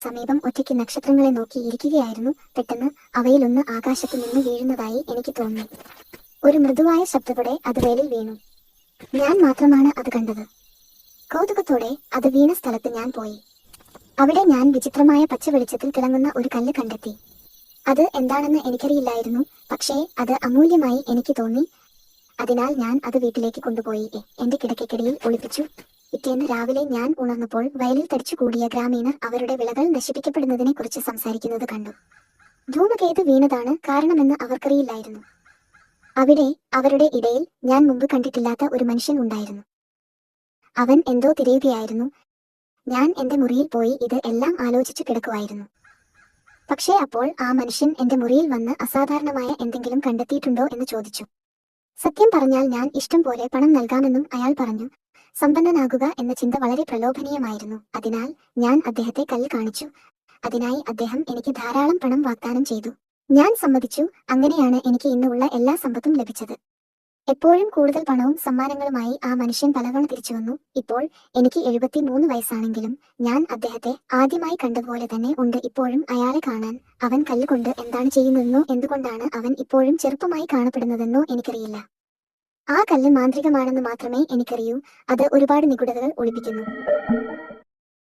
സമീപം ഒറ്റയ്ക്ക് നക്ഷത്രങ്ങളെ നോക്കി ഇരിക്കുകയായിരുന്നു. പെട്ടെന്ന് അവയിലൊന്ന് ആകാശത്തു നിന്ന് വീഴുന്നതായി എനിക്ക് തോന്നി. ഒരു മൃദുവായ ശബ്ദത്തോടെ അത് വേലിൽ വീണു. ഞാൻ മാത്രമാണ് അത് കണ്ടത്. കൗതുകത്തോടെ അത് വീണ സ്ഥലത്ത് ഞാൻ പോയി. അവിടെ ഞാൻ വിചിത്രമായ പച്ച വെളിച്ചത്തിൽ തിളങ്ങുന്ന ഒരു കല്ല് കണ്ടെത്തി. അത് എന്താണെന്ന് എനിക്കറിയില്ലായിരുന്നു, പക്ഷേ അത് അമൂല്യമായി എനിക്ക് തോന്നി. അതിനാൽ ഞാൻ അത് വീട്ടിലേക്ക് കൊണ്ടുപോയി എന്റെ കിടക്കയ്ക്കടിയിൽ ഒളിപ്പിച്ചു. പിറ്റേന്ന് രാവിലെ ഞാൻ ഉണർന്നപ്പോൾ വയലിൽ തടിച്ചുകൂടിയ ഗ്രാമീണർ അവരുടെ വിളകൾ നശിപ്പിക്കപ്പെടുന്നതിനെ കുറിച്ച് സംസാരിക്കുന്നത് കണ്ടു. ധൂമകേതു വീണതാണ് കാരണമെന്ന് അവർക്കറിയില്ലായിരുന്നു. അവിടെ അവരുടെ ഇടയിൽ ഞാൻ മുമ്പ് കണ്ടിട്ടില്ലാത്ത ഒരു മനുഷ്യൻ ഉണ്ടായിരുന്നു. അവൻ എന്തോ തിരയുകയായിരുന്നു. ഞാൻ എന്റെ മുറിയിൽ പോയി ഇത് എല്ലാം ആലോചിച്ചു കിടക്കുമായിരുന്നു. പക്ഷേ അപ്പോൾ ആ മനുഷ്യൻ എന്റെ മുറിയിൽ വന്ന് അസാധാരണമായ എന്തെങ്കിലും കണ്ടെത്തിയിട്ടുണ്ടോ എന്ന് ചോദിച്ചു. സത്യം പറഞ്ഞാൽ ഞാൻ ഇഷ്ടം പോലെ പണം നൽകാമെന്നും അയാൾ പറഞ്ഞു. സമ്പന്നനാകുക എന്ന ചിന്ത വളരെ പ്രലോഭനീയമായിരുന്നു. അതിനാൽ ഞാൻ അദ്ദേഹത്തെ കല്ല് കാണിച്ചു. അതിനായി അദ്ദേഹം എനിക്ക് ധാരാളം പണം വാഗ്ദാനം ചെയ്തു. ഞാൻ സമ്മതിച്ചു. അങ്ങനെയാണ് എനിക്ക് ഇന്ന് ഉള്ള എല്ലാ സമ്പത്തും ലഭിച്ചത്. എപ്പോഴും കൂടുതൽ പണവും സമ്മാനങ്ങളുമായി ആ മനുഷ്യൻ പലതവണ തിരിച്ചു വന്നു. ഇപ്പോൾ എനിക്ക് 73 വയസ്സാണെങ്കിലും ഞാൻ അദ്ദേഹത്തെ ആദ്യമായി കണ്ടതുപോലെ തന്നെ ഉണ്ട്. ഇപ്പോഴും അയാളെ കാണാൻ. അവൻ കല്ലുകൊണ്ട് എന്താണ് ചെയ്യുന്നതെന്നോ എന്തുകൊണ്ടാണ് അവൻ ഇപ്പോഴും ചെറുപ്പമായി കാണപ്പെടുന്നതെന്നോ എനിക്കറിയില്ല. ആ കല്ല് മാന്ത്രികമാണെന്ന് മാത്രമേ എനിക്കറിയൂ. അത് ഒരുപാട് നിഗൂഢതകൾ ഒളിപ്പിക്കുന്നു.